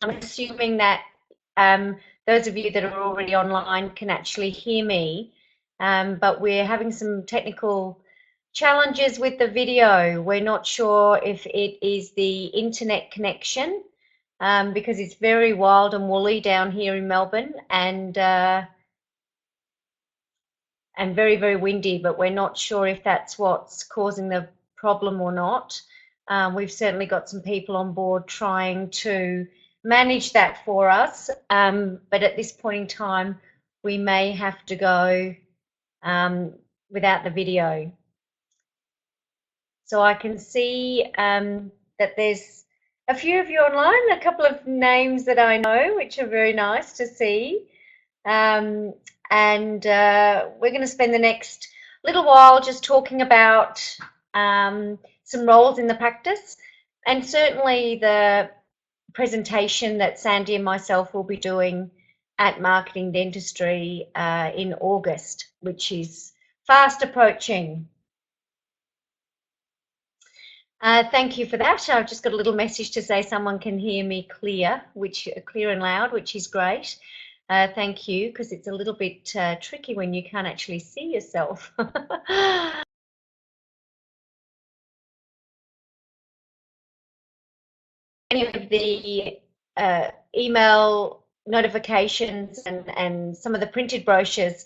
I'm assuming that those of you that are already online can actually hear me, but we're having some technical challenges with the video. We're not sure if it is the internet connection, because it's very wild and woolly down here in Melbourne, and very, very windy, but we're not sure if that's what's causing the problem or not. We've certainly got some people on board trying to manage that for us, but at this point in time, we may have to go without the video. So I can see that there's a few of you online, a couple of names that I know, which are very nice to see. And we're going to spend the next little while just talking about some roles in the practice, and certainly the presentation that Sandy and myself will be doing at Marketing Dentistry in August, which is fast approaching. Thank you for that. I've just got a little message to say someone can hear me clear and loud, which is great. Thank you, because it's a little bit tricky when you can't actually see yourself. Any of the email notifications and some of the printed brochures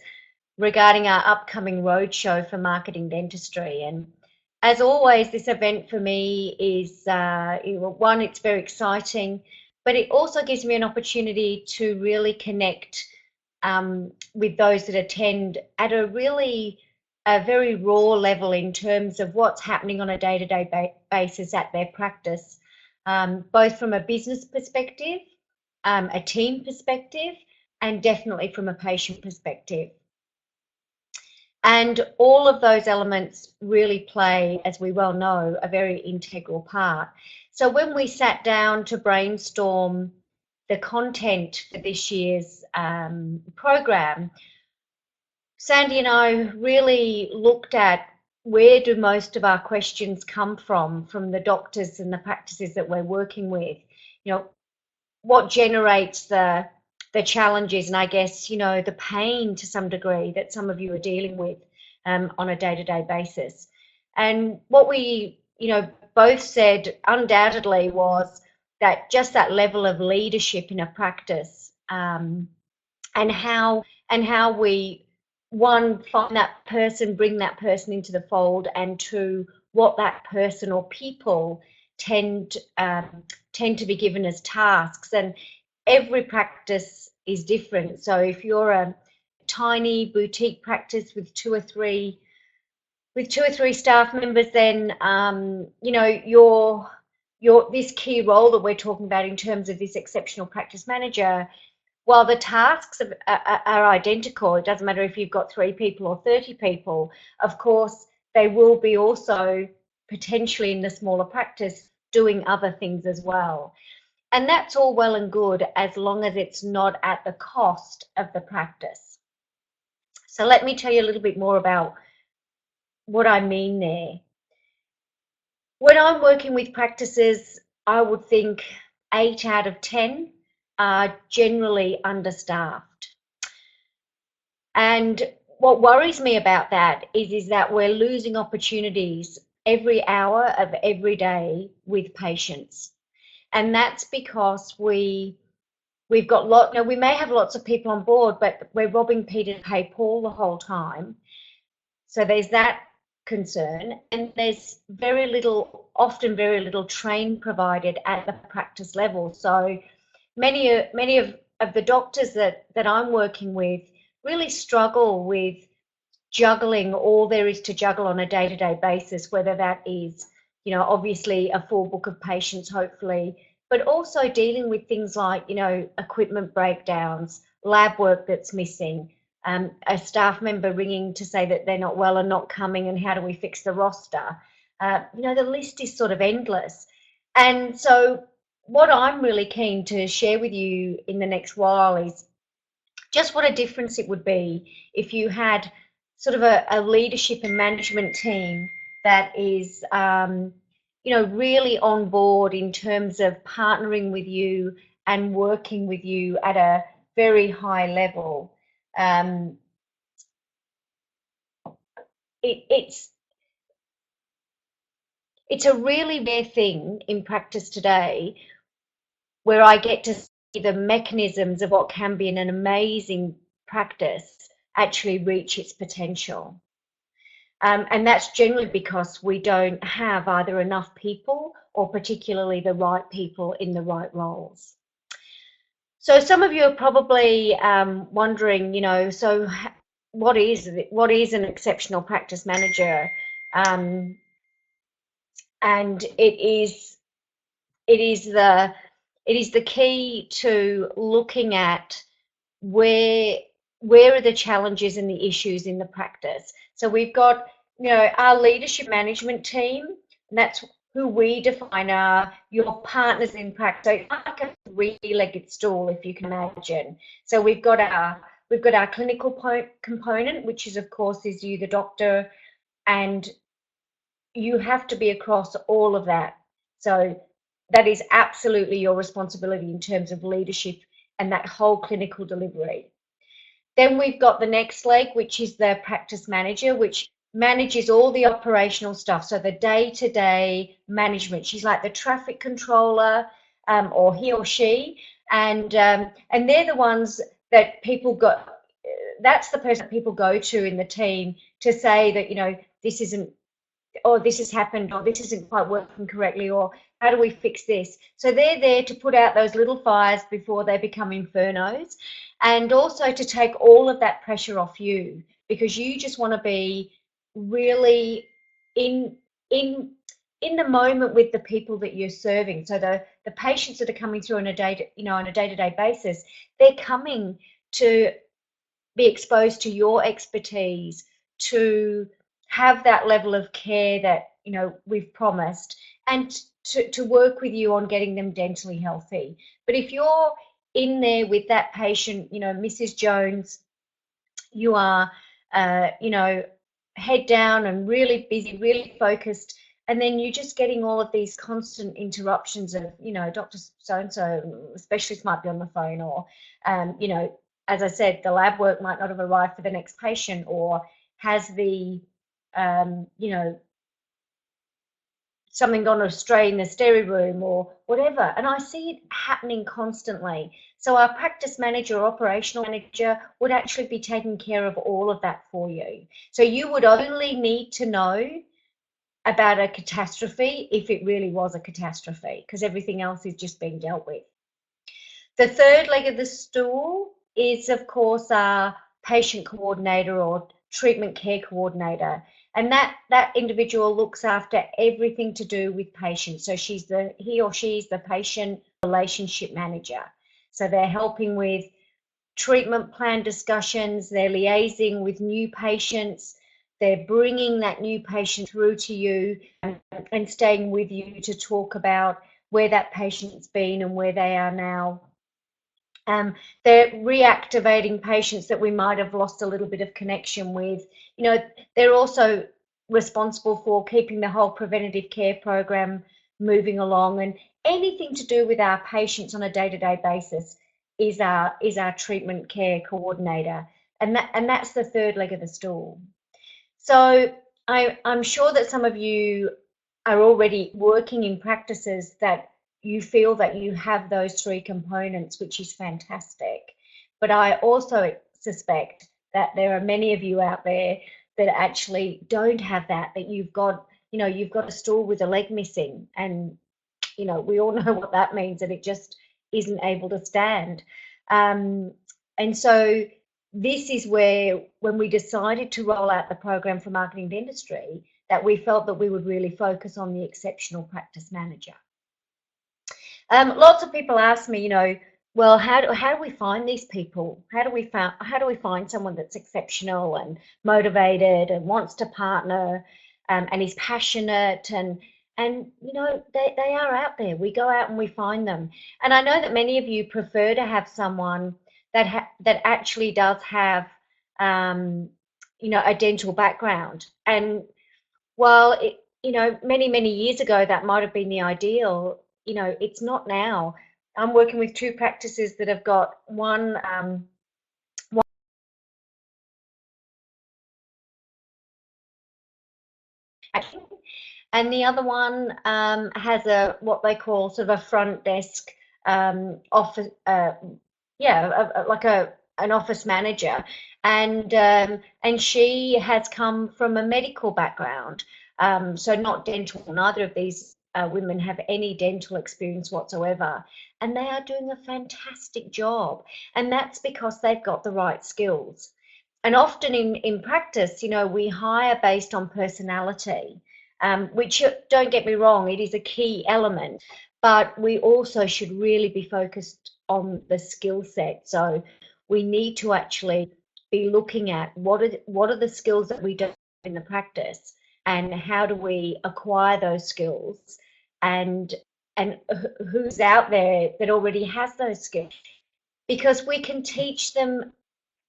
regarding our upcoming roadshow for Marketing Dentistry. And as always, this event for me is, one, it's very exciting, but it also gives me an opportunity to really connect with those that attend at a very raw level in terms of what's happening on a day-to-day basis at their practice, both from a business perspective, a team perspective, and definitely from a patient perspective. And all of those elements really play, as we well know, a very integral part. So when we sat down to brainstorm the content for this year's program, Sandy and I really looked at where do most of our questions come from the doctors and the practices that we're working with. You know, what generates the challenges and I guess, you know, the pain to some degree that some of you are dealing with on a day-to-day basis. And what we, you know, both said undoubtedly was that just that level of leadership in a practice, and how we, one, find that person, bring that person into the fold, and two, what that person or people tend to be given as tasks. And every practice is different. So if you're a tiny boutique practice with two or three staff members, then you know, your this key role that we're talking about in terms of this exceptional practice manager, while the tasks are identical, it doesn't matter if you've got 3 people or 30 people, of course, they will be also potentially in the smaller practice doing other things as well. And that's all well and good as long as it's not at the cost of the practice. So let me tell you a little bit more about what I mean there. When I'm working with practices, I would think 8 out of 10 are generally understaffed. And what worries me about that is that we're losing opportunities every hour of every day with patients. And that's because we've got we may have lots of people on board, but we're robbing Peter to pay Paul the whole time. So there's that concern, and there's often very little training provided at the practice level. So many of the doctors that I'm working with really struggle with juggling all there is to juggle on a day-to-day basis, whether that is, you know, obviously a full book of patients, hopefully, but also dealing with things like, you know, equipment breakdowns, lab work that's missing, a staff member ringing to say that they're not well and not coming, and how do we fix the roster? You know, the list is sort of endless. And so what I'm really keen to share with you in the next while is just what a difference it would be if you had sort of a leadership and management team that is, you know, really on board in terms of partnering with you and working with you at a very high level. It's a really rare thing in practice today where I get to see the mechanisms of what can be an amazing practice actually reach its potential. And that's generally because we don't have either enough people or particularly the right people in the right roles. So some of you are probably wondering, so what is an exceptional practice manager? And it is the key to looking at where are the challenges and the issues in the practice. So we've got, our leadership management team, and that's who we define are your partners in practice. So it's like a three-legged stool, if you can imagine. So we've got our clinical component, which is, of course, is you, the doctor, and you have to be across all of that. So that is absolutely your responsibility in terms of leadership and that whole clinical delivery. Then we've got the next leg, which is the practice manager, which manages all the operational stuff. So the day-to-day management. She's like the traffic controller, or he or she, and they're the ones that people go. That's the person that people go to in the team to say that this isn't, or this has happened, or this isn't quite working correctly, or how do we fix this? So they're there to put out those little fires before they become infernos, and also to take all of that pressure off you, because you just want to be really in in the moment with the people that you're serving. So the patients that are coming through on a day-to-day basis, they're coming to be exposed to your expertise, to have that level of care that we've promised, and to work with you on getting them dentally healthy. But if you're in there with that patient, Mrs. Jones, you are head down and really busy, really focused, and then you're just getting all of these constant interruptions of Dr. So-and-so specialist might be on the phone, or as I said, the lab work might not have arrived for the next patient, or has the something gone astray in the stereo room or whatever. And I see it happening constantly. So our practice manager or operational manager would actually be taking care of all of that for you. So you would only need to know about a catastrophe if it really was a catastrophe, because everything else is just being dealt with. The third leg of the stool is, of course, our patient coordinator or treatment care coordinator. And that individual looks after everything to do with patients. So he or she is the patient relationship manager. So they're helping with treatment plan discussions, they're liaising with new patients, they're bringing that new patient through to you and staying with you to talk about where that patient's been and where they are now. They're reactivating patients that we might have lost a little bit of connection with. They're also responsible for keeping the whole preventative care program moving along, and anything to do with our patients on a day-to-day basis is our treatment care coordinator, and that's the third leg of the stool. So I'm sure that some of you are already working in practices that you feel that you have those three components, which is fantastic. But I also suspect that there are many of you out there that actually don't have that you've got a stool with a leg missing, and we all know what that means, and it just isn't able to stand. And so this is where, when we decided to roll out the program for marketing dentistry, that we felt that we would really focus on the exceptional practice manager. Lots of people ask me, well, how do we find these people? How do we find someone that's exceptional and motivated and wants to partner, and is passionate, and they are out there. We go out and we find them. And I know that many of you prefer to have someone that actually does have a dental background. And while many years ago that might have been the ideal, it's not now. I'm working with two practices that have got one and the other one has a what they call sort of a front desk office, like an office manager, and she has come from a medical background, so not dental. Neither of these women have any dental experience whatsoever, and they are doing a fantastic job, and that's because they've got the right skills. And often in practice, we hire based on personality, which, don't get me wrong, it is a key element, but we also should really be focused on the skill set. So we need to actually be looking at what are the skills that we do in the practice, and how do we acquire those skills, and who's out there that already has those skills, because we can teach them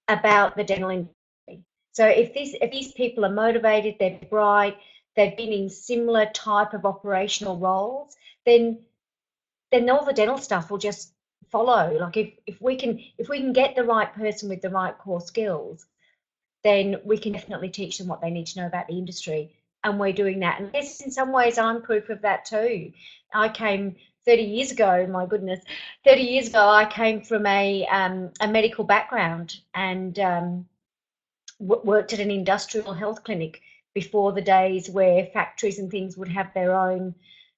about the dental industry. So if these people are motivated, they're bright, they've been in similar type of operational roles, then all the dental stuff will just follow. Like if we can get the right person with the right core skills, then we can definitely teach them what they need to know about the industry. And we're doing that. And yes, in some ways, I'm proof of that too. I came 30 years ago, my goodness, 30 years ago, I came from a medical background, and worked at an industrial health clinic before the days where factories and things would have their own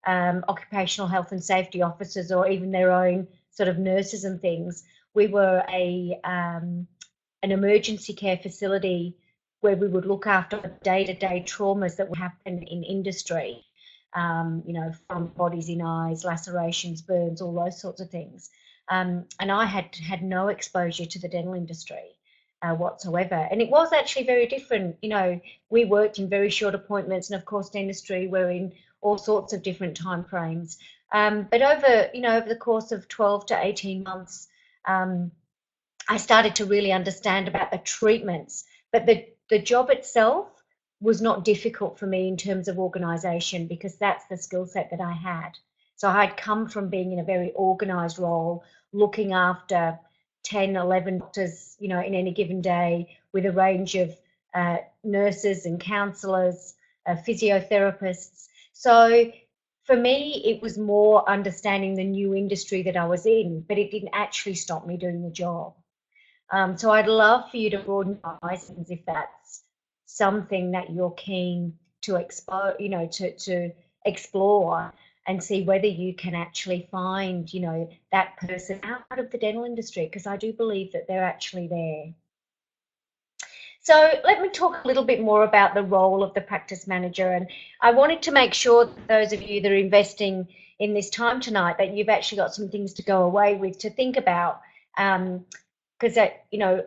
occupational health and safety officers, or even their own sort of nurses and things. We were an emergency care facility where we would look after day-to-day traumas that would happen in industry, from bodies in eyes, lacerations, burns, all those sorts of things. And I had no exposure to the dental industry whatsoever. And it was actually very different. We worked in very short appointments, and of course, dentistry, we're in all sorts of different time frames. But over the course of 12 to 18 months, I started to really understand about the treatments, but the job itself was not difficult for me in terms of organisation, because that's the skill set that I had. So I had come from being in a very organised role, looking after 10, 11 doctors, in any given day, with a range of nurses and counsellors, physiotherapists. So for me, it was more understanding the new industry that I was in, but it didn't actually stop me doing the job. So I'd love for you to broaden your horizons if that's something that you're keen to explore, to explore, and see whether you can actually find, that person out of the dental industry, because I do believe that they're actually there. So let me talk a little bit more about the role of the practice manager. And I wanted to make sure that those of you that are investing in this time tonight, that you've actually got some things to go away with, to think about. Because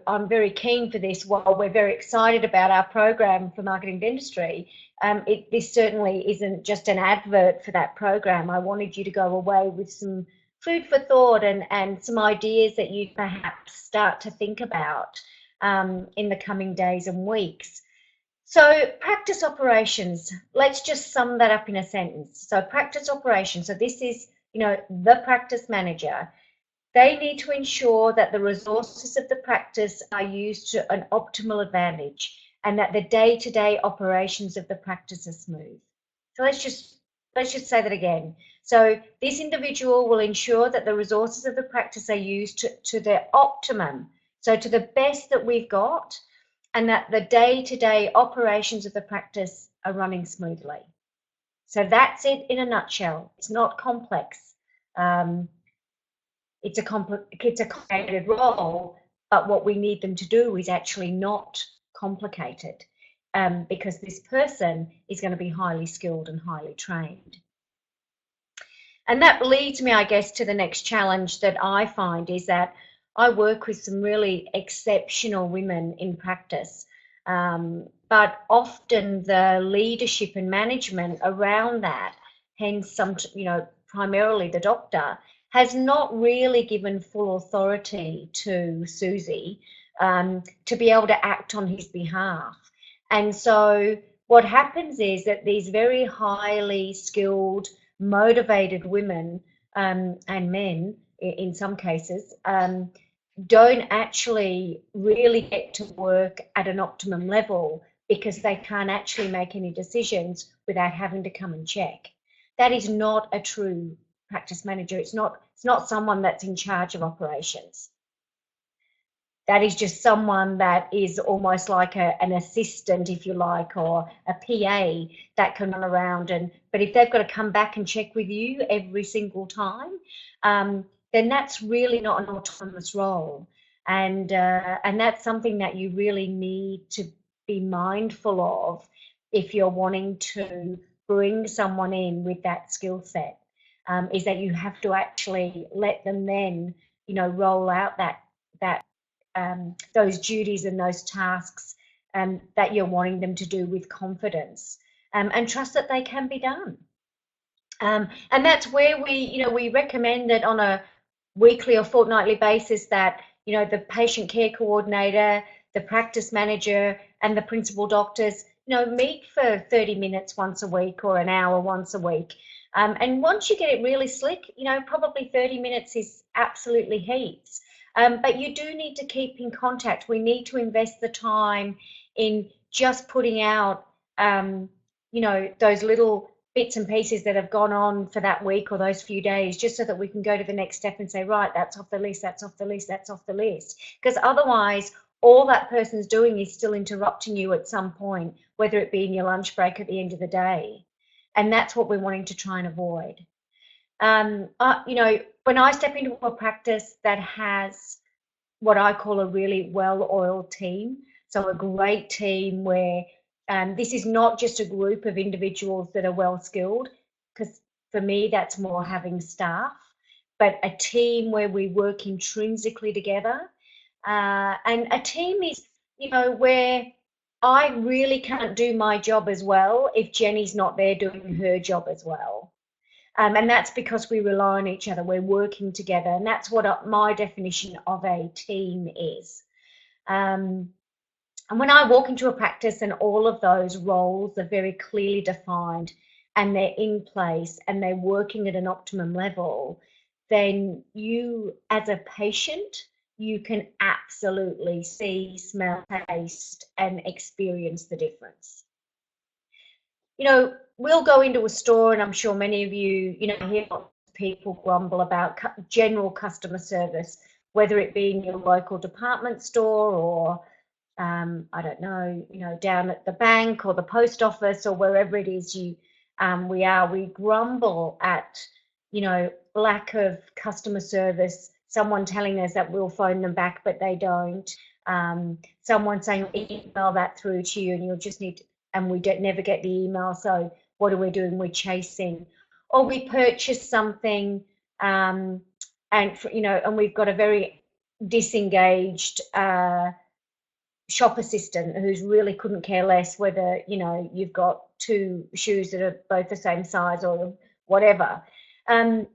I'm very keen for this. While we're very excited about our program for marketing dentistry, this certainly isn't just an advert for that program. I wanted you to go away with some food for thought, and some ideas that you perhaps start to think about in the coming days and weeks. So practice operations, let's just sum that up in a sentence. So practice operations, so this is, the practice manager. They need to ensure that the resources of the practice are used to an optimal advantage, and that the day-to-day operations of the practice are smooth. So let's just say that again. So this individual will ensure that the resources of the practice are used to their optimum, so to the best that we've got, and that the day-to-day operations of the practice are running smoothly. So that's it in a nutshell. It's not complex. It's a complicated role, but what we need them to do is actually not complicated, because this person is going to be highly skilled and highly trained. And that leads me, I guess, to the next challenge that I find, is that I work with some really exceptional women in practice, but often the leadership and management around that, hence primarily the doctor, has not really given full authority to Susie to be able to act on his behalf. And so what happens is that these very highly skilled, motivated women and men in some cases, don't actually really get to work at an optimum level because they can't actually make any decisions without having to come and check. That is not a true practice manager. It's not someone that's in charge of operations. That is just someone that is almost like an assistant, if you like, or a PA that can run around. But if they've got to come back and check with you every single time, then that's really not an autonomous role. And that's something that you really need to be mindful of if you're wanting to bring someone in with that skill set, is that you have to actually let them then, roll out those duties and those tasks that you're wanting them to do with confidence, and trust that they can be done. And that's where we recommend that on a weekly or fortnightly basis that, the patient care coordinator, the practice manager, and the principal doctors, meet for 30 minutes once a week or an hour once a week. And once you get it really slick, probably 30 minutes is absolutely heaps. But you do need to keep in contact. We need to invest the time in just putting out, those little bits and pieces that have gone on for that week or those few days, just so that we can go to the next step and say, right, that's off the list, that's off the list, that's off the list. Because otherwise, all that person's doing is still interrupting you at some point, whether it be in your lunch break at the end of the day. And that's what we're wanting to try and avoid. When I step into a practice that has what I call a really well-oiled team, so a great team where this is not just a group of individuals that are well-skilled, because for me that's more having staff, but a team where we work intrinsically together. And a team is, where I really can't do my job as well if Jenny's not there doing her job as well. And that's because we rely on each other, we're working together, and that's what my definition of a team is. And when I walk into a practice and all of those roles are very clearly defined and they're in place and they're working at an optimum level, then you, as a patient, you can absolutely see, smell, taste, and experience the difference. We'll go into a store, and I'm sure many of you, hear people grumble about general customer service, whether it be in your local department store or, I don't know, down at the bank or the post office or wherever it is we grumble at, lack of customer service, someone telling us that we'll phone them back, but they don't. Someone saying, email that through to you and you'll just need to, and we never get the email, so what are we doing? We're chasing. Or we purchase something, and we've got a very disengaged shop assistant who's really couldn't care less whether, you've got two shoes that are both the same size or whatever. And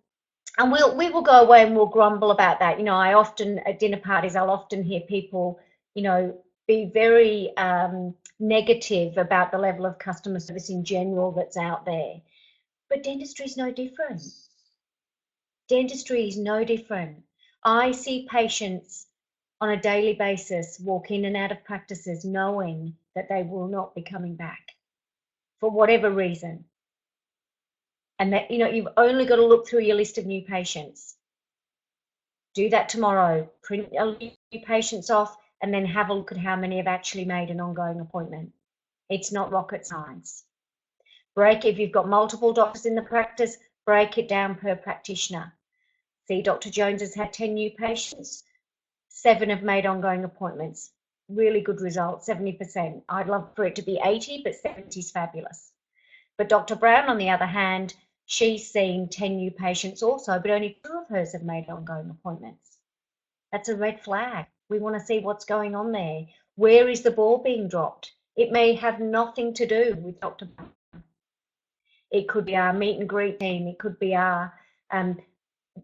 we will go away and we'll grumble about that. I often, at dinner parties, I'll often hear people, be very negative about the level of customer service in general that's out there. But dentistry is no different. Dentistry is no different. I see patients on a daily basis walk in and out of practices knowing that they will not be coming back for whatever reason. And that, you've only got to look through your list of new patients. Do that tomorrow. Print new patients off and then have a look at how many have actually made an ongoing appointment. It's not rocket science. If you've got multiple doctors in the practice, break it down per practitioner. See, Dr. Jones has had 10 new patients, 7 have made ongoing appointments. Really good result, 70%. I'd love for it to be 80, but 70 is fabulous. But Dr. Brown, on the other hand, she's seen 10 new patients also, but only 2 of hers have made ongoing appointments. That's a red flag. We want to see what's going on there. Where is the ball being dropped? It may have nothing to do with Dr. Brown. It could be our meet and greet team. It could be our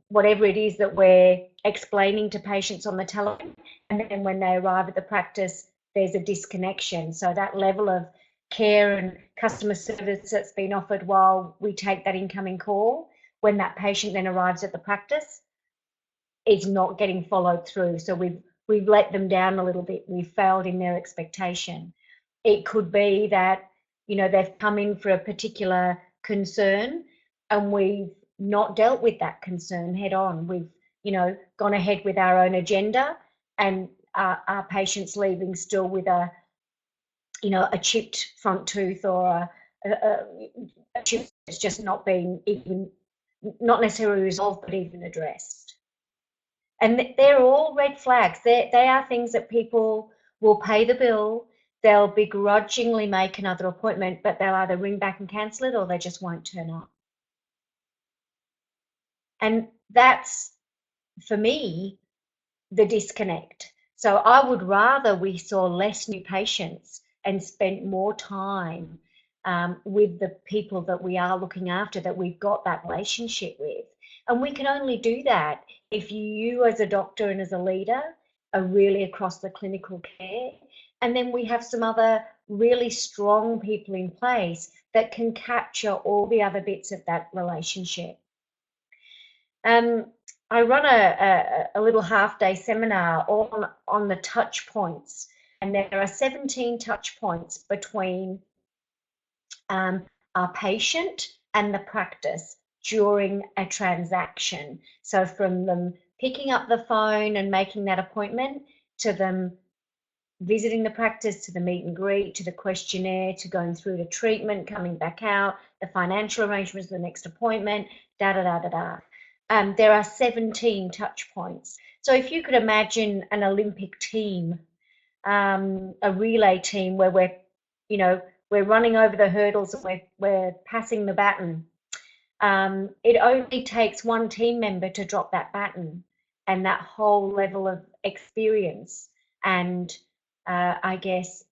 whatever it is that we're explaining to patients on the telephone. And then when they arrive at the practice, there's a disconnection. So that level of care and customer service that's been offered while we take that incoming call, when that patient then arrives at the practice, is not getting followed through. So we've let them down a little bit. We've failed in their expectation. It could be that, you know, they've come in for a particular concern and we've not dealt with that concern head on. We've, you know, gone ahead with our own agenda, and our patient's leaving still with a, you know, a chipped front tooth, or a chip that's just not being even, not necessarily resolved, but even addressed. And they're all red flags. They are things that people will pay the bill, they'll begrudgingly make another appointment, but they'll either ring back and cancel it or they just won't turn up. And that's, for me, the disconnect. So I would rather we saw less new patients and spent more time with the people that we are looking after, that we've got that relationship with. And we can only do that if you as a doctor and as a leader are really across the clinical care. And then we have some other really strong people in place that can capture all the other bits of that relationship. I run a little half-day seminar on the touch points, and there are 17 touch points between our patient and the practice during a transaction. So from them picking up the phone and making that appointment, to them visiting the practice, to the meet and greet, to the questionnaire, to going through the treatment, coming back out, the financial arrangements, the next appointment, da da da da da. There are 17 touch points. So if you could imagine an Olympic team, a relay team where we're running over the hurdles and we're passing the baton. It only takes one team member to drop that baton, and that whole level of experience and I guess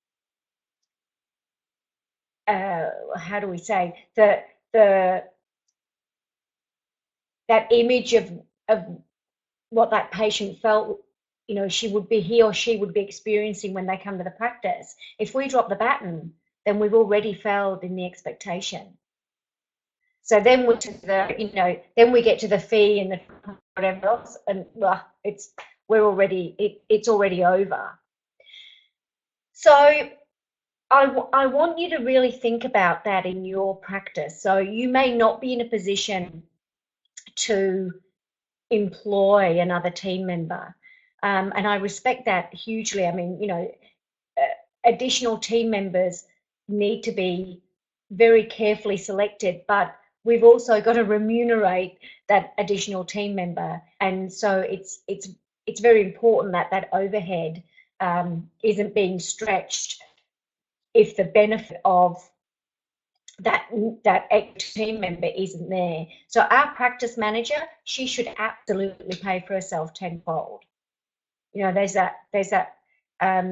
how do we say, that image of what that patient felt, you know, he or she would be experiencing when they come to the practice. If we drop the baton, then we've already failed in the expectation. So then we're to the, you know, then we get to the fee and the whatever else, and well, it's already over. So I want you to really think about that in your practice. So you may not be in a position to employ another team member, and I respect that hugely. I mean, you know, additional team members need to be very carefully selected, but we've also got to remunerate that additional team member, and so it's very important that that overhead isn't being stretched if the benefit of that extra team member isn't there. So our practice manager, she should absolutely pay for herself tenfold. You know, there's that a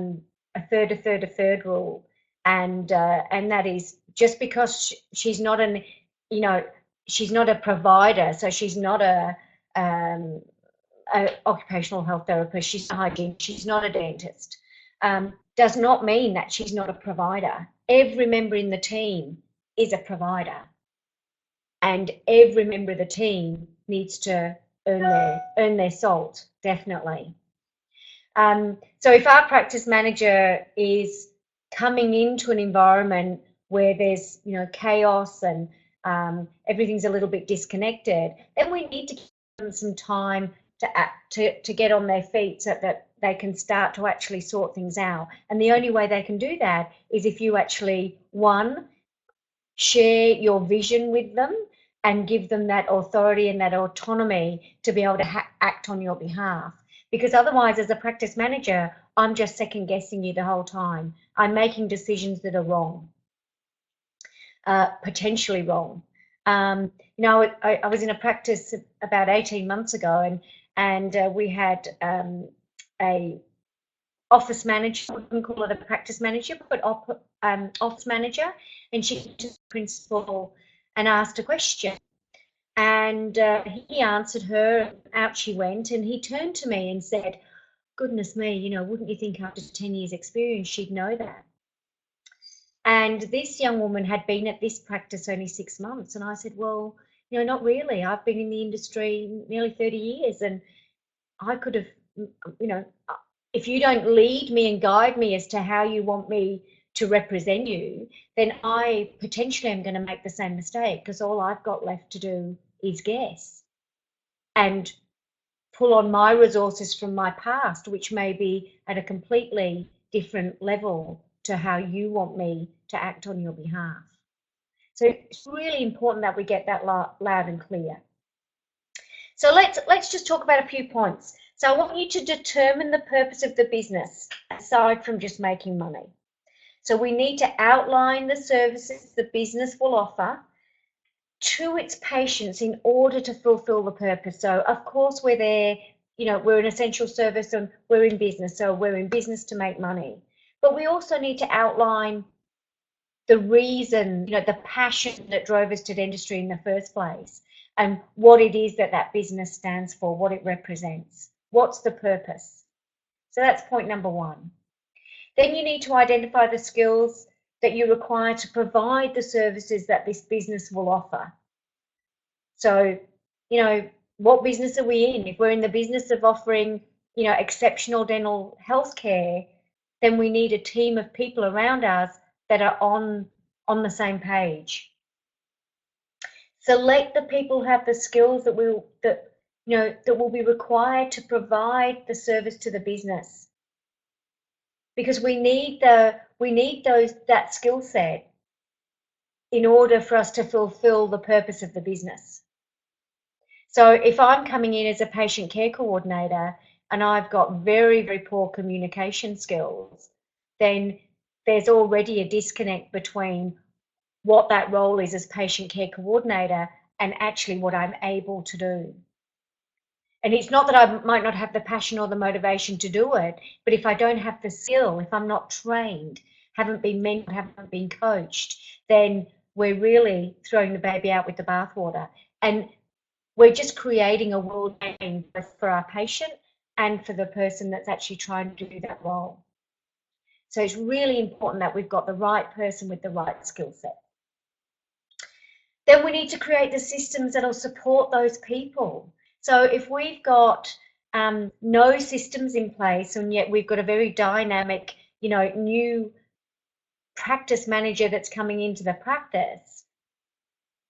third rule, and that is, just because she's not she's not a provider, so she's not a occupational health therapist, she's a hygienist, she's not a dentist, does not mean that she's not a provider. Every member in the team is a provider, and every member of the team needs to earn their salt, definitely. So if our practice manager is coming into an environment where there's, you know, chaos and everything's a little bit disconnected, then we need to give them some time to get on their feet so that they can start to actually sort things out. And the only way they can do that is if you actually, one, share your vision with them and give them that authority and that autonomy to be able to act on your behalf. Because otherwise, as a practice manager, I'm just second guessing you the whole time. I'm making decisions that are wrong, potentially wrong. You know, I was in a practice about 18 months ago, and we had a office manager, I wouldn't call it a practice manager, but office manager, and she went to the principal and asked a question. And he answered her, out she went, and he turned to me and said, goodness me, you know, wouldn't you think after 10 years experience she'd know that? And this young woman had been at this practice only 6 months. And I said, well, you know, not really. I've been in the industry nearly 30 years. And I could have, you know, if you don't lead me and guide me as to how you want me to represent you, then I potentially am going to make the same mistake, because all I've got left to do is guess and pull on my resources from my past, which may be at a completely different level to how you want me to act on your behalf. So it's really important that we get that loud and clear. So let's just talk about a few points. So I want you to determine the purpose of the business aside from just making money. So we need to outline the services the business will offer to its patients in order to fulfill the purpose. So of course we're there, we're an essential service and we're in business. So we're in business to make money. But we also need to outline the reason, the passion that drove us to dentistry in the first place, and what it is that that business stands for, what it represents. What's the purpose? So that's point number one. Then you need to identify the skills that you require to provide the services that this business will offer. So, what business are we in? If we're in the business of offering, exceptional dental health care, then we need a team of people around us that are on the same page. So let the people have the skills that will be required to provide the service to the business, because we need that skill set in order for us to fulfill the purpose of the business. So if I'm coming in as a patient care coordinator and I've got very, very poor communication skills, then there's already a disconnect between what that role is as patient care coordinator and actually what I'm able to do. And it's not that I might not have the passion or the motivation to do it, but if I don't have the skill, if I'm not trained, haven't been mentored, haven't been coached, then we're really throwing the baby out with the bathwater. And we're just creating a world game both for our patient and for the person that's actually trying to do that role. So it's really important that we've got the right person with the right skill set. Then we need to create the systems that'll support those people. So if we've got no systems in place, and yet we've got a very dynamic, new practice manager that's coming into the practice,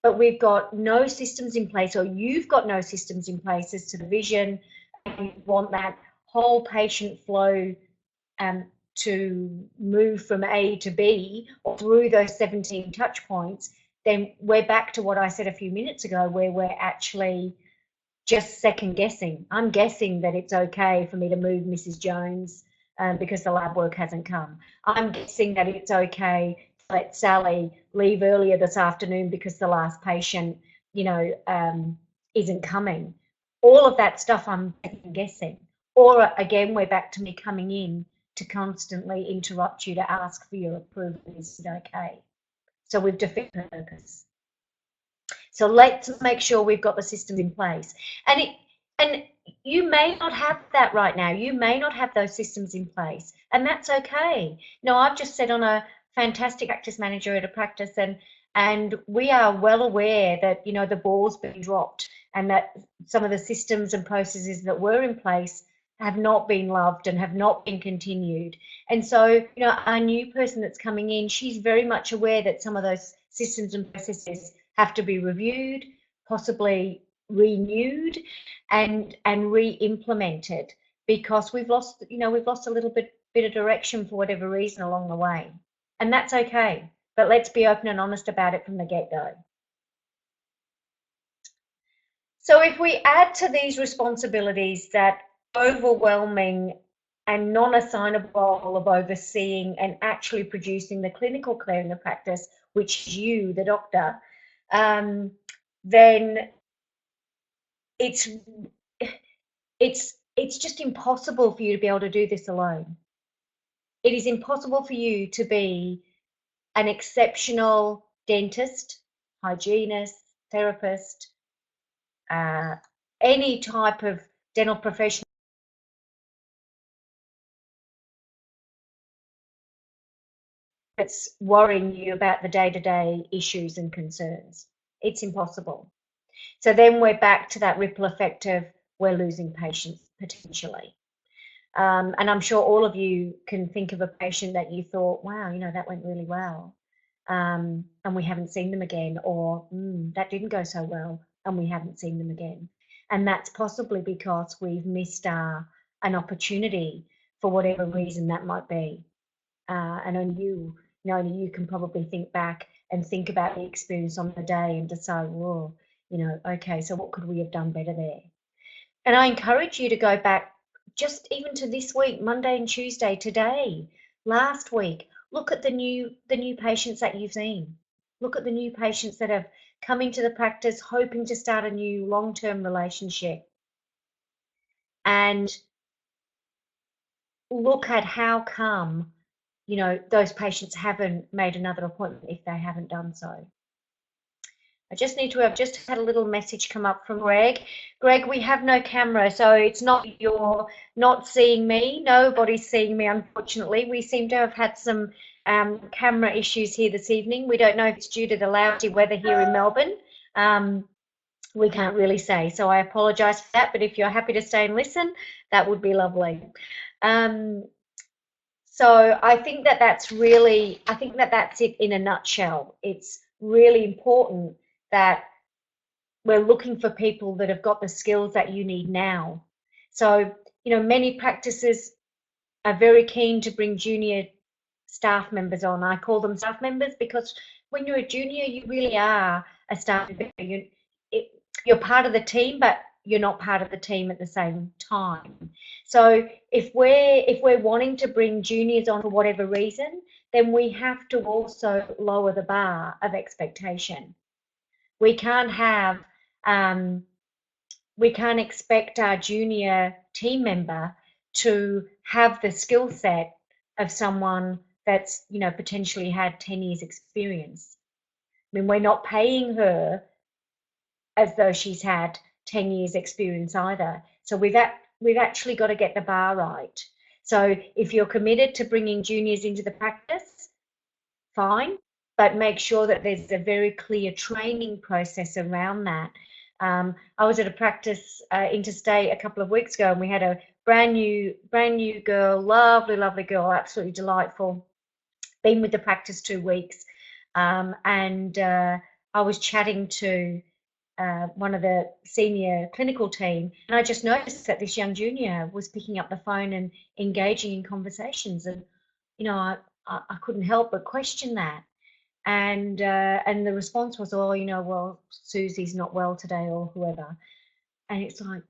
but we've got no systems in place, or you've got no systems in place as to the vision, and you want that whole patient flow to move from A to B or through those 17 touch points, then we're back to what I said a few minutes ago, where we're actually just second guessing. I'm guessing that it's okay for me to move Mrs. Jones because the lab work hasn't come. I'm guessing that it's okay to let Sally leave earlier this afternoon because the last patient, isn't coming. All of that stuff I'm second guessing. Or again, we're back to me coming in to constantly interrupt you to ask for your approval. Is it okay? So we've defeated the purpose. So let's make sure we've got the systems in place. And you may not have that right now. You may not have those systems in place, and that's okay. No, I've just sat on a fantastic practice manager at a practice, and we are well aware that the ball's been dropped, and that some of the systems and processes that were in place have not been loved and have not been continued. And so, our new person that's coming in, she's very much aware that some of those systems and processes have to be reviewed, possibly renewed, and re-implemented, because we've lost a little bit of direction for whatever reason along the way. And that's okay, but let's be open and honest about it from the get-go. So if we add to these responsibilities that overwhelming and non-assignable role of overseeing and actually producing the clinical care in the practice, which is you, the doctor, then it's just impossible for you to be able to do this alone. It is impossible for you to be an exceptional dentist, hygienist, therapist, any type of dental professional that's worrying you about the day-to-day issues and concerns. It's impossible. So then we're back to that ripple effect of we're losing patients. potentially. And I'm sure all of you can think of a patient that you thought, wow, that went really well. And we haven't seen them again, or that didn't go so well, and we haven't seen them again. And that's possibly because we've missed an opportunity for whatever reason that might be. And only you can probably think back and think about the experience on the day and decide, whoa, okay, so what could we have done better there? And I encourage you to go back just even to this week, Monday and Tuesday, today, last week. Look at the new patients that you've seen. Look at the new patients that have come into the practice hoping to start a new long-term relationship. And look at how come, those patients haven't made another appointment if they haven't done so. I've just had a little message come up from Greg. Greg, we have no camera, so it's not you're not seeing me. Nobody's seeing me, unfortunately. We seem to have had some camera issues here this evening. We don't know if it's due to the lousy weather here in Melbourne. We can't really say, so I apologise for that, but if you're happy to stay and listen, that would be lovely. So I think that's it in a nutshell. It's really important that we're looking for people that have got the skills that you need now. So, many practices are very keen to bring junior staff members on. I call them staff members because when you're a junior, you really are a staff member. You're part of the team, but you're not part of the team at the same time. So if we're wanting to bring juniors on for whatever reason, then we have to also lower the bar of expectation. We can't expect our junior team member to have the skill set of someone that's, potentially had 10 years experience. I mean, we're not paying her as though she's had 10 years experience either. So we've actually got to get the bar right. So if you're committed to bringing juniors into the practice, fine, but make sure that there's a very clear training process around that. I was at a practice interstate a couple of weeks ago, and we had a brand new girl, lovely girl, absolutely delightful, been with the practice 2 weeks, and I was chatting to one of the senior clinical team, and I just noticed that this young junior was picking up the phone and engaging in conversations, and I couldn't help but question that. And the response was, oh, well, Susie's not well today, or whoever. And it's like,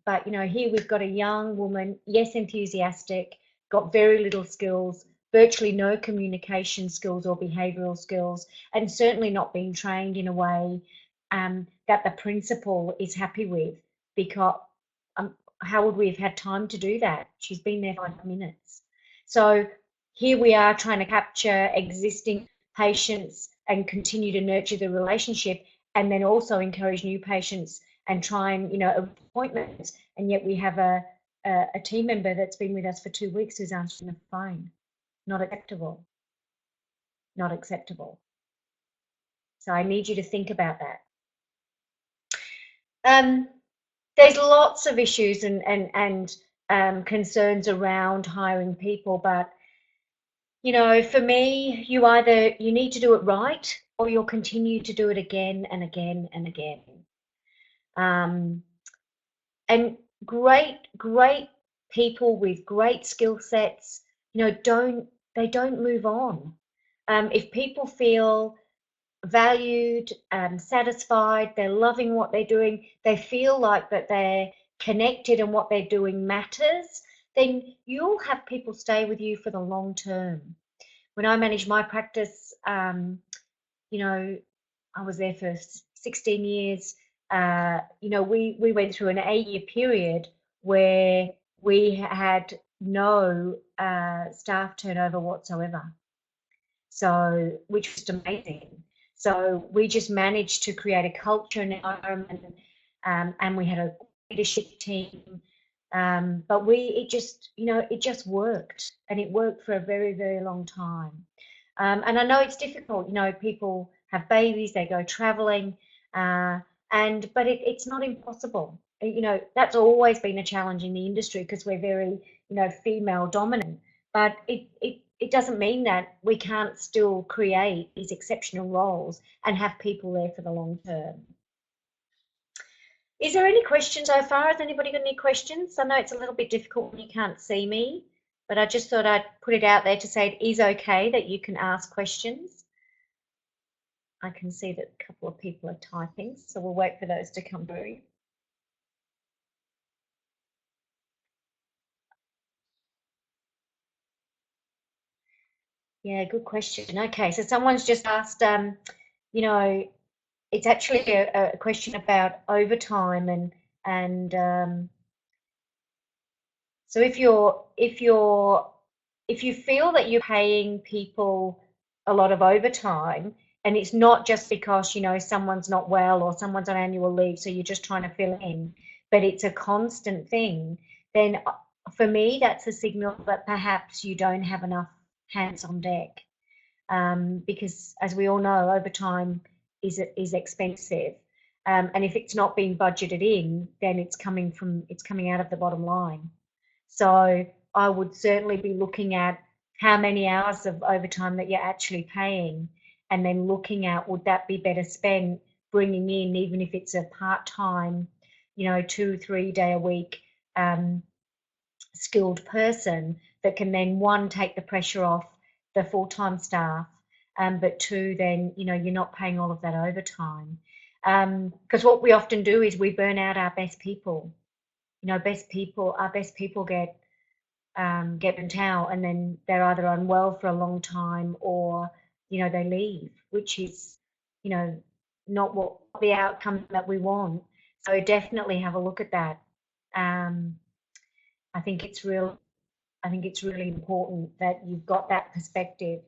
but here we've got a young woman, yes, enthusiastic, got very little skills, virtually no communication skills or behavioural skills, and certainly not being trained in a way that the principal is happy with, because how would we have had time to do that? She's been there 5 minutes. So here we are trying to capture existing patients and continue to nurture the relationship, and then also encourage new patients and try and, appointments. And yet we have a team member that's been with us for 2 weeks who's answering the phone. Not acceptable. Not acceptable. So I need you to think about that. There's lots of issues and concerns around hiring people, but for me, you need to do it right, or you'll continue to do it again and again and again. And great people with great skill sets, don't move on. If people feel valued, satisfied, they're loving what they're doing, they feel like that they're connected and what they're doing matters, then you'll have people stay with you for the long term. When I managed my practice, I was there for 16 years. We went through an 8-year period where we had no staff turnover whatsoever. So, which was amazing. So we just managed to create a culture and environment, and we had a leadership team. But it just worked, and it worked for a very, very long time. And I know it's difficult. People have babies, they go traveling, but it's not impossible. you know, that's always been a challenge in the industry because we're very, you know, female dominant. But it doesn't mean that we can't still create these exceptional roles and have people there for the long term. Is there any questions so far? Has anybody got any questions? I know it's a little bit difficult when you can't see me, but I just thought I'd put it out there to say it is okay that you can ask questions. I can see that a couple of people are typing, so we'll wait for those to come through. Yeah, good question. Okay, so someone's just asked, you know, it's actually a question about overtime and so if you feel that you're paying people a lot of overtime and it's not just because, you know, someone's not well or someone's on annual leave, so you're just trying to fill in, but it's a constant thing, then for me, that's a signal that perhaps you don't have enough hands on deck. Because as we all know, overtime is expensive. And if it's not being budgeted in, then it's coming out of the bottom line. So I would certainly be looking at how many hours of overtime that you're actually paying, and then looking at would that be better spent bringing in, even if it's a part-time, you know, 2, 3 day a week um, skilled person that can then one take the pressure off the full-time staff, but two, then you know you're not paying all of that overtime. Because what we often do is we burn out our best people. You know, our best people get burnt out, and then they're either unwell for a long time or you know they leave, which is you know not what the outcome that we want. So definitely have a look at that. Um, I think it's real. I think it's really important that you've got that perspective.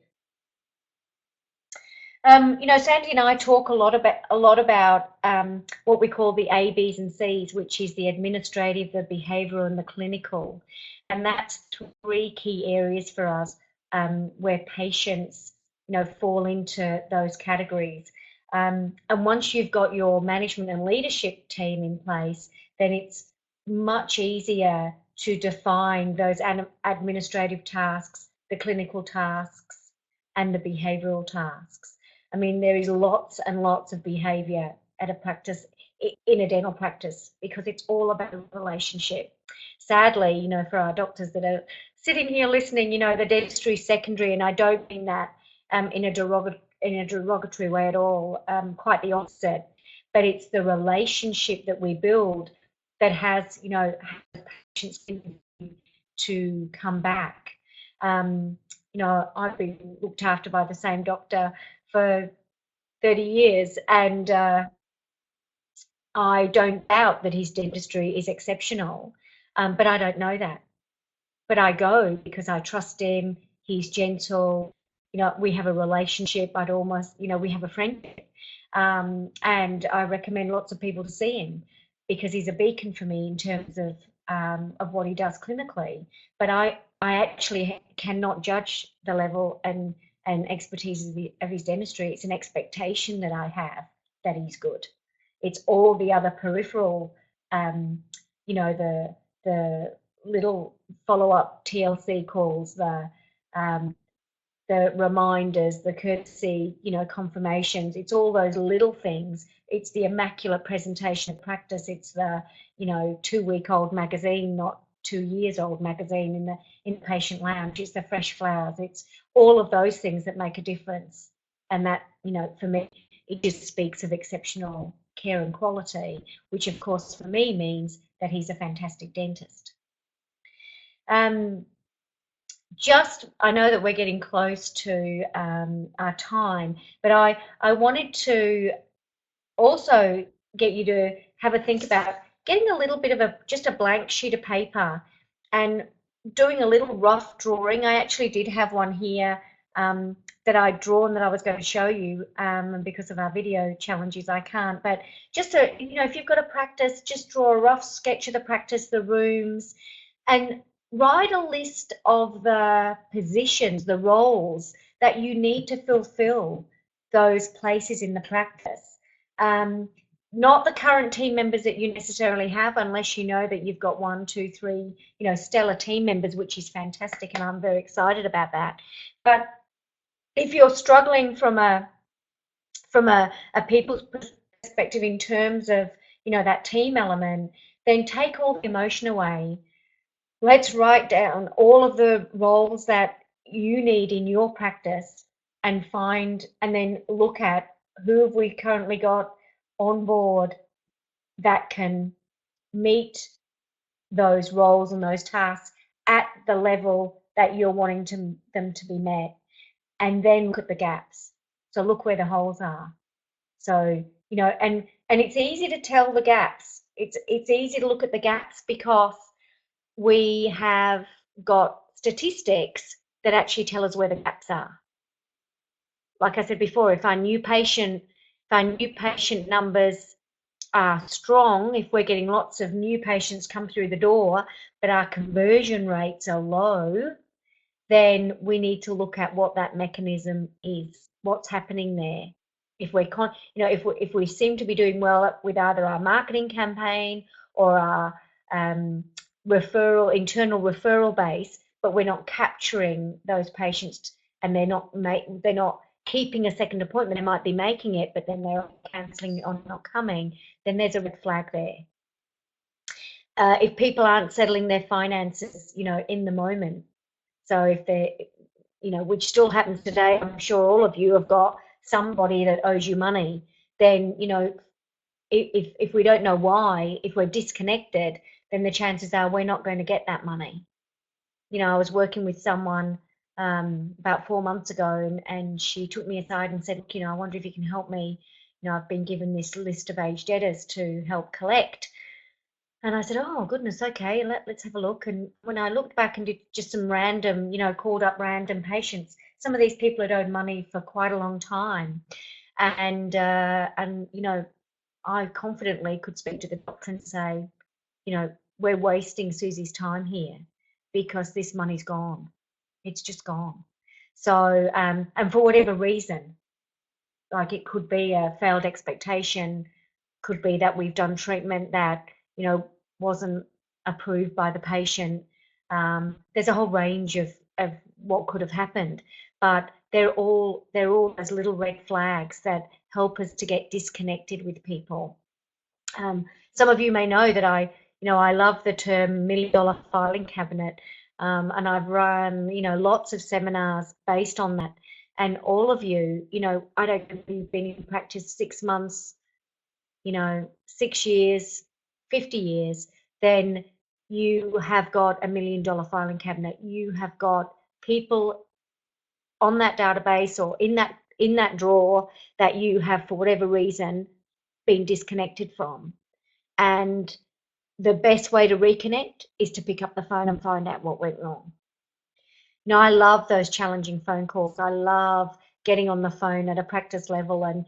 You know, Sandy and I talk a lot about what we call the A, B's, and C's, which is the administrative, the behavioural, and the clinical, and that's three key areas for us where patients, you know, fall into those categories. And once you've got your management and leadership team in place, then it's much easier to define those administrative tasks, the clinical tasks, and the behavioural tasks. I mean, there is lots and lots of behaviour at a practice, in a dental practice, because it's all about a relationship. Sadly, you know, for our doctors that are sitting here listening, you know, the dentistry is secondary, and I don't mean that in a derogatory way at all, quite the opposite. But it's the relationship that we build that has, you know, patients to come back. You know, I've been looked after by the same doctor for 30 years, and I don't doubt that his dentistry is exceptional, but I don't know that. But I go because I trust him. He's gentle. You know, we have a relationship. I'd almost, you know, we have a friendship. And I recommend lots of people to see him because he's a beacon for me in terms of what he does clinically. But I actually cannot judge the level and expertise of his dentistry. It's an expectation that I have that he's good. It's all the other peripheral, you know, the little follow-up TLC calls, um, the reminders, the courtesy, you know, confirmations. It's all those little things. It's the immaculate presentation of practice. It's the, you know, 2-week-old magazine, not 2 years old magazine in the inpatient lounge. It's the fresh flowers. It's all of those things that make a difference. And that, you know, for me, it just speaks of exceptional care and quality, which of course for me means that he's a fantastic dentist. I know that we're getting close to our time, but I wanted to also get you to have a think about getting a little bit of just a blank sheet of paper and doing a little rough drawing. I actually did have one here that I'd drawn that I was going to show you, and because of our video challenges, I can't. But just to, you know, if you've got a practice, just draw a rough sketch of the practice, the rooms, and write a list of the positions, the roles that you need to fulfill those places in the practice. Um, not the current team members that you necessarily have, unless you know that you've got 1, 2, 3, stellar team members, which is fantastic, and I'm very excited about that. But if you're struggling from a people's perspective in terms of that team element, then take all the emotion away. Let's write down all of the roles that you need in your practice and then look at who have we currently got on board that can meet those roles and those tasks at the level that you're wanting them to be met, and then look at the gaps. So look where the holes are. So and it's easy to tell the gaps. It's easy to look at the gaps because we have got statistics that actually tell us where the gaps are. Like I said before, if our new patient numbers are strong, if we're getting lots of new patients come through the door, but our conversion rates are low, then we need to look at what that mechanism is, what's happening there. If if we seem to be doing well with either our marketing campaign or our internal referral base, but we're not capturing those patients, and they're not keeping a second appointment. They might be making it, but then they're cancelling or not coming. Then there's a red flag there. If people aren't settling their finances, in the moment. So if they, which still happens today, I'm sure all of you have got somebody that owes you money. Then if we don't know why, if we're disconnected, then the chances are we're not going to get that money. I was working with someone about 4 months ago, and she took me aside and said, I wonder if you can help me. I've been given this list of aged debtors to help collect. And I said, oh, goodness, okay, let's have a look. And when I looked back and did just some random, called up random patients, some of these people had owed money for quite a long time. And I confidently could speak to the doctor and say, we're wasting Susie's time here because this money's gone. It's just gone. So, and for whatever reason, like it could be a failed expectation, could be that we've done treatment that, wasn't approved by the patient. There's a whole range of what could have happened, but they're all those little red flags that help us to get disconnected with people. Some of you may know that I love the term $1 million filing cabinet, and I've run, lots of seminars based on that. And all of you, I don't know if you've been in practice 6 months, 6 years, 50 years, then you have got $1 million filing cabinet. You have got people on that database or in that drawer that you have, for whatever reason, been disconnected from. And the best way to reconnect is to pick up the phone and find out what went wrong. Now, I love those challenging phone calls. I love getting on the phone at a practice level and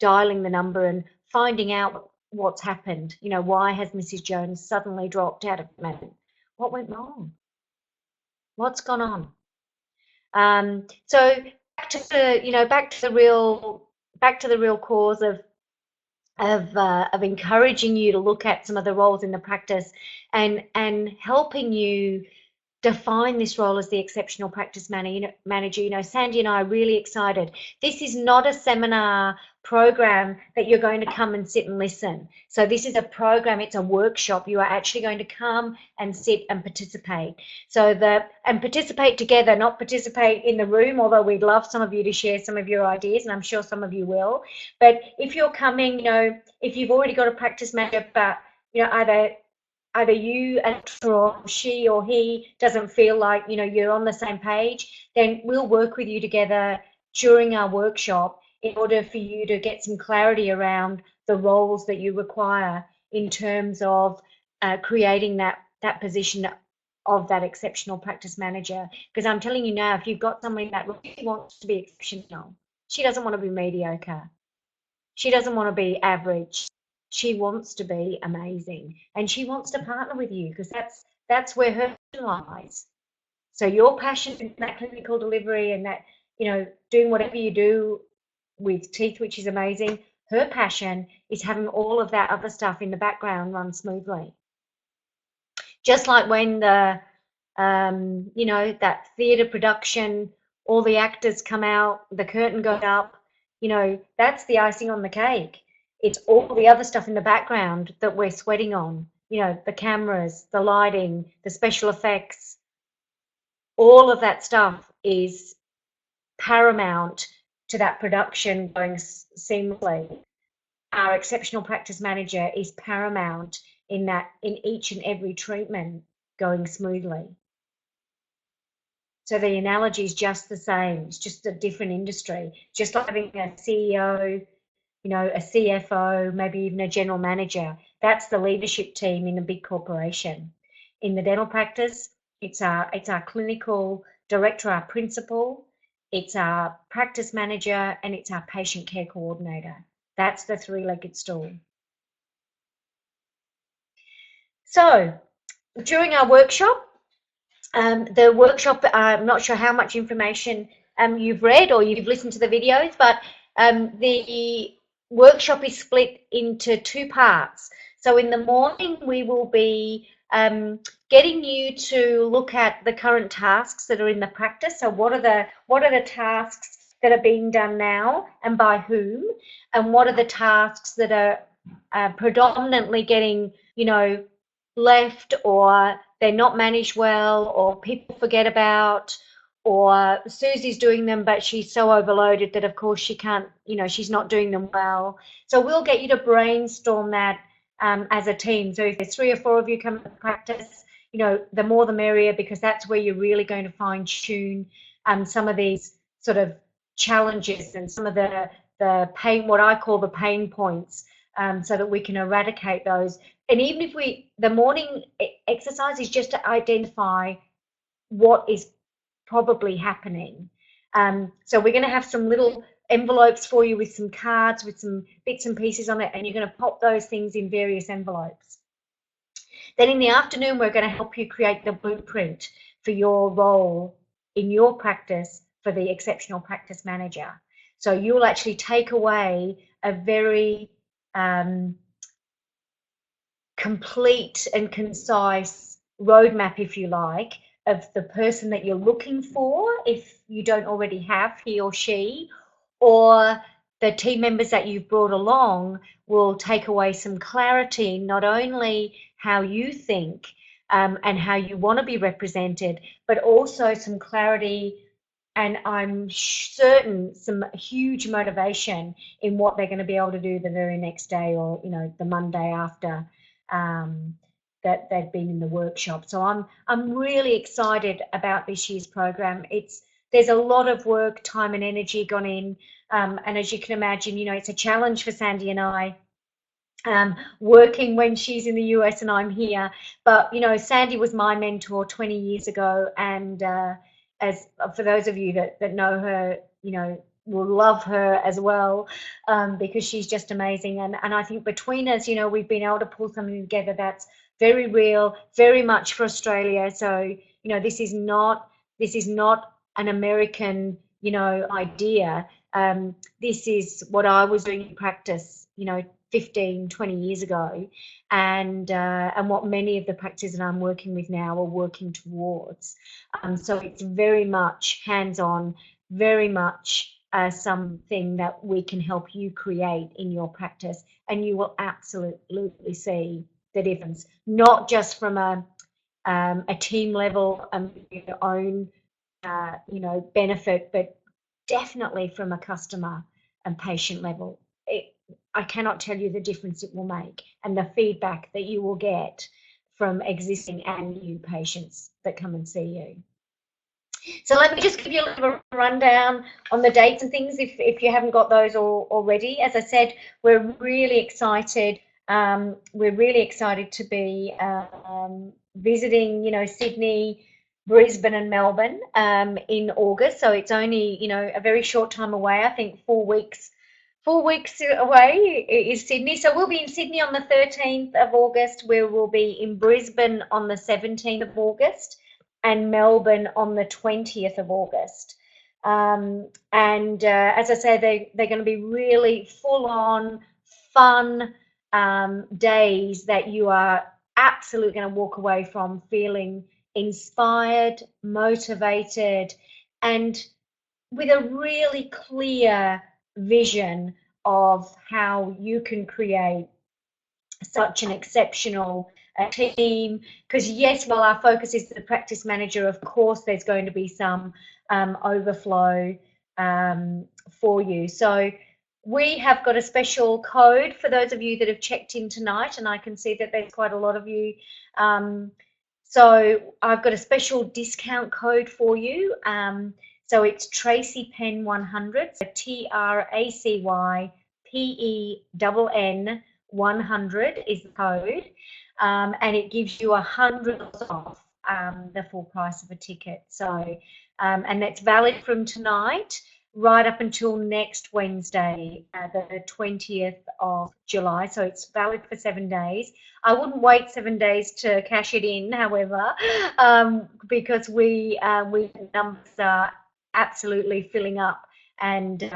dialing the number and finding out what's happened. Why has Mrs. Jones suddenly dropped out of it? What went wrong? What's gone on? So back to the real cause of encouraging you to look at some of the roles in the practice and helping you define this role as the exceptional practice manager. Sandy and I are really excited. This is not a seminar program that you're going to come and sit and listen. So this is a program, it's a workshop. You are actually going to come and sit and participate. And participate together, not participate in the room, although we'd love some of you to share some of your ideas, and I'm sure some of you will. But if you're coming, if you've already got a practice manager, but either you or she or he doesn't feel like you're on the same page, then we'll work with you together during our workshop in order for you to get some clarity around the roles that you require in terms of creating that position of that exceptional practice manager. Because I'm telling you now, if you've got somebody that really wants to be exceptional, she doesn't want to be mediocre, she doesn't want to be average, she wants to be amazing, and she wants to partner with you because that's where her passion lies. So your passion in that clinical delivery and that doing whatever you do with teeth, which is amazing, her passion is having all of that other stuff in the background run smoothly. Just like when the, you know, that theatre production, all the actors come out, the curtain goes up, you know, that's the icing on the cake. It's all the other stuff in the background that we're sweating on, you know, the cameras, the lighting, the special effects, all of that stuff is paramount to that production going seamlessly. Our exceptional practice manager is paramount in that, in each and every treatment going smoothly. So the analogy is just the same. It's just a different industry. Just like having a CEO, you know, a CFO, maybe even a general manager. That's the leadership team in a big corporation. In the dental practice, it's our clinical director, our principal, it's our practice manager, and it's our patient care coordinator. That's the three-legged stool. So during our workshop, the workshop, I'm not sure how much information you've read or you've listened to the videos, but the workshop is split into two parts. So in the morning, we will be getting you to look at the current tasks that are in the practice. So what are the tasks that are being done now and by whom, and what are the tasks that are predominantly getting, you know, left, or they're not managed well, or people forget about, or Susie's doing them but she's so overloaded that of course she can't, you know, she's not doing them well. So we'll get you to brainstorm that as a team. So if there's 3 or 4 of you come to practice, you know, the more the merrier, because that's where you're really going to fine tune some of these sort of challenges and some of the pain, what I call the pain points, so that we can eradicate those. And even if the morning exercise is just to identify what is probably happening. So we're going to have some little envelopes for you with some cards, with some bits and pieces on it, and you're going to pop those things in various envelopes. Then in the afternoon, we're going to help you create the blueprint for your role in your practice for the exceptional practice manager. So you'll actually take away a very complete and concise roadmap, if you like, of the person that you're looking for, if you don't already have he or she, or the team members that you've brought along will take away some clarity, not only how you think and how you want to be represented, but also some clarity, and I'm certain some huge motivation in what they're going to be able to do the very next day, or, you know, the Monday after that they've been in the workshop. So I'm really excited about this year's program. There's a lot of work, time and energy gone in, and as you can imagine, you know, it's a challenge for Sandy and I, working when she's in the US and I'm here. But, you know, Sandy was my mentor 20 years ago, and as for those of you that know her, you know, will love her as well, because she's just amazing. And I think between us, you know, we've been able to pull something together that's very real, very much for Australia. So, you know, this is not an American, you know, idea. This is what I was doing in practice, you know, 15, 20 years ago, and what many of the practices that I'm working with now are working towards. So it's very much hands-on, very much something that we can help you create in your practice, and you will absolutely see the difference, not just from a team level, your own you know, benefit, but definitely from a customer and patient level. I cannot tell you the difference it will make, and the feedback that you will get from existing and new patients that come and see you. So let me just give you a little rundown on the dates and things if you haven't got those already. As I said, we're really excited. We're really excited to be visiting, you know, Sydney, Brisbane and Melbourne in August. So it's only, you know, a very short time away. I think 4 weeks. 4 weeks away is Sydney. So we'll be in Sydney on the 13th of August. We will be in Brisbane on the 17th of August and Melbourne on the 20th of August. As I say, they're going to be really full on fun days that you are absolutely going to walk away from feeling inspired, motivated, and with a really clear vision of how you can create such an exceptional team. Because yes, while our focus is the practice manager, of course there's going to be some overflow for you. So we have got a special code for those of you that have checked in tonight, and I can see that there's quite a lot of you. So I've got a special discount code for you. So it's Tracy Penn 100, so TRACYPENN 100 is the code, and it gives you $100 off the full price of a ticket. So, and that's valid from tonight right up until next Wednesday, the 20th of July. So it's valid for 7 days. I wouldn't wait 7 days to cash it in, however, because we numbers are absolutely filling up, and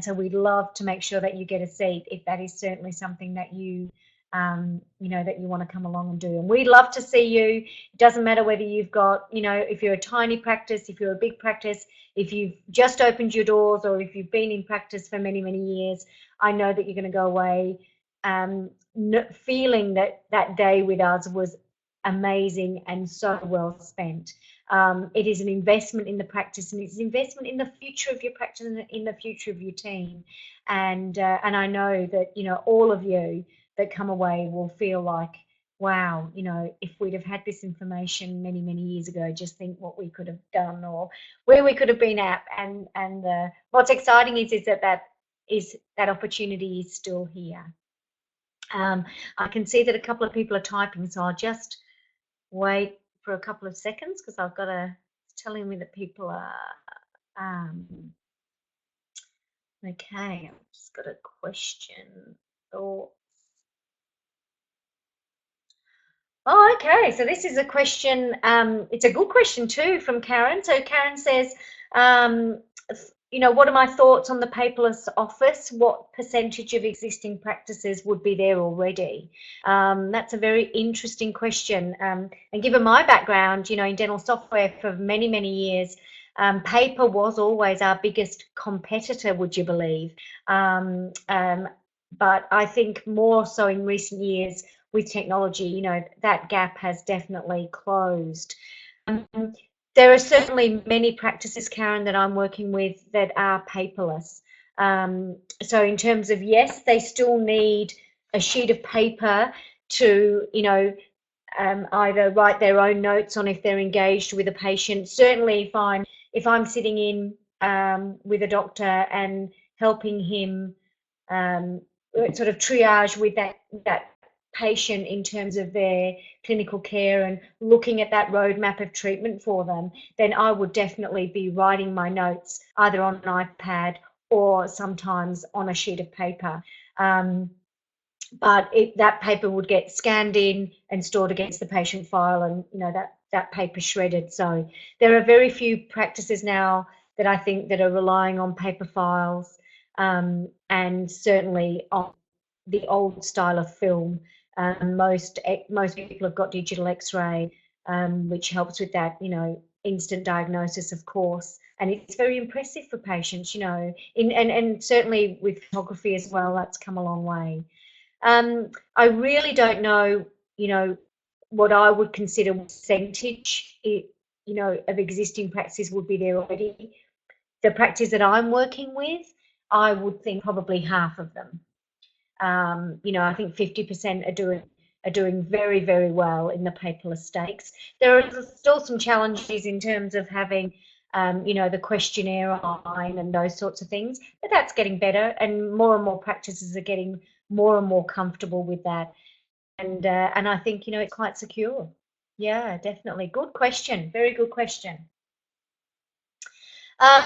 so we'd love to make sure that you get a seat if that is certainly something that you that you want to come along and do. And we'd love to see you. It doesn't matter whether you've got, if you're a tiny practice, if you're a big practice, if you've just opened your doors, or if you've been in practice for many, many years. I know that you're going to go away feeling that that day with us was amazing and so well spent. It is an investment in the practice, and it's an investment in the future of your practice and in the future of your team. And I know that all of you that come away will feel like, wow, if we'd have had this information many, many years ago, just think what we could have done or where we could have been at. And what's exciting is that opportunity is still here. I can see that a couple of people are typing, so I'll just wait for a couple of seconds because I've got it's telling me that people are okay. I've just got a question. Oh, okay. So this is a question. It's a good question too from Karen. So Karen says, what are my thoughts on the paperless office? What percentage of existing practices would be there already? That's a very interesting question. And given my background, in dental software for many, many years, paper was always our biggest competitor, would you believe? But I think more so in recent years with technology, that gap has definitely closed. There are certainly many practices, Karen, that I'm working with that are paperless. So in terms of, yes, they still need a sheet of paper to, either write their own notes on if they're engaged with a patient. Certainly if I'm sitting in with a doctor and helping him sort of triage with that patient in terms of their clinical care and looking at that roadmap of treatment for them, then I would definitely be writing my notes either on an iPad or sometimes on a sheet of paper. But that paper would get scanned in and stored against the patient file, and that paper shredded. So there are very few practices now that I think that are relying on paper files, and certainly on the old style of film. Most people have got digital X-ray, which helps with that, instant diagnosis, of course, and it's very impressive for patients, and certainly with photography as well. That's come a long way. I really don't know, what I would consider percentage, of existing practices would be there already. The practice that I'm working with, I would think probably half of them. I think 50% are doing very, very well in the paperless stakes. There are still some challenges in terms of having, the questionnaire online and those sorts of things, but that's getting better, and more practices are getting more and more comfortable with that. And I think, it's quite secure. Yeah, definitely. Good question. Very good question.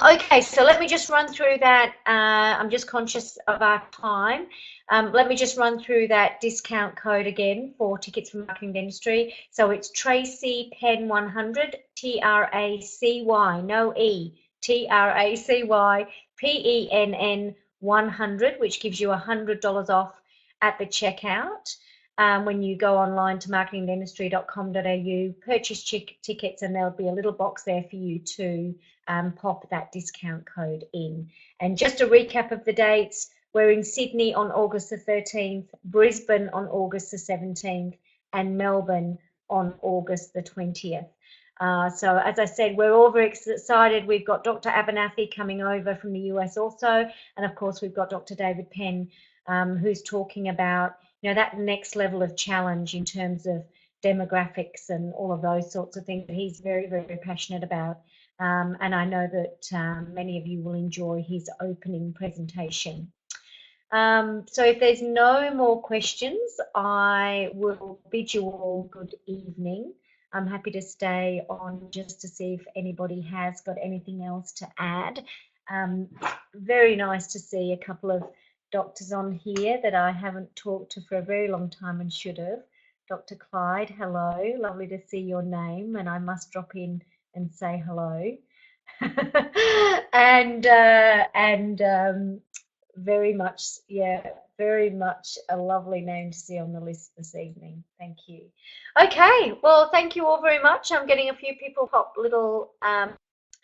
Okay, so let me just run through that. I'm just conscious of our time. Let me just run through that discount code again for tickets for marketing dentistry. So it's Tracy Penn 100, TRACY, no E, Tracy Penn 100, which gives you $100 off at the checkout. When you go online to marketingdentistry.com.au, purchase tickets, and there'll be a little box there for you to pop that discount code in. And just a recap of the dates: we're in Sydney on August the 13th, Brisbane on August the 17th, and Melbourne on August the 20th. So as I said, we're all very excited. We've got Dr. Abernathy coming over from the US also, and of course we've got Dr. David Penn, who's talking about, you know, that next level of challenge in terms of demographics and all of those sorts of things that he's very, very passionate about. And I know that many of you will enjoy his opening presentation. So if there's no more questions, I will bid you all good evening. I'm happy to stay on just to see if anybody has got anything else to add. Very nice to see a couple of doctors on here that I haven't talked to for a very long time and should have. Dr. Clyde, hello, lovely to see your name, and I must drop in and say hello. and very much, yeah, very much a lovely name to see on the list this evening. Thank you. Okay, well, thank you all very much. I'm getting a few people pop little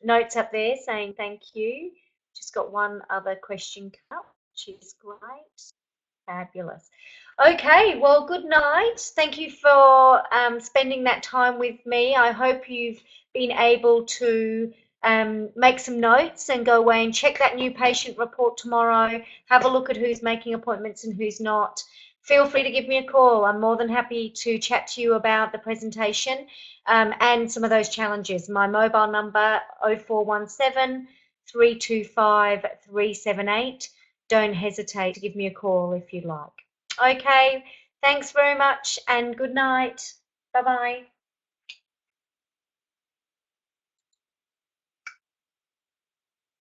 notes up there saying thank you. Just got one other question up, which is great. Fabulous. Okay, well, good night. Thank you for spending that time with me. I hope you've been able to make some notes and go away and check that new patient report tomorrow. Have a look at who's making appointments and who's not. Feel free to give me a call. I'm more than happy to chat to you about the presentation and some of those challenges. My mobile number 0417 325 378. Don't hesitate to give me a call if you'd like. Okay, thanks very much and good night. Bye-bye.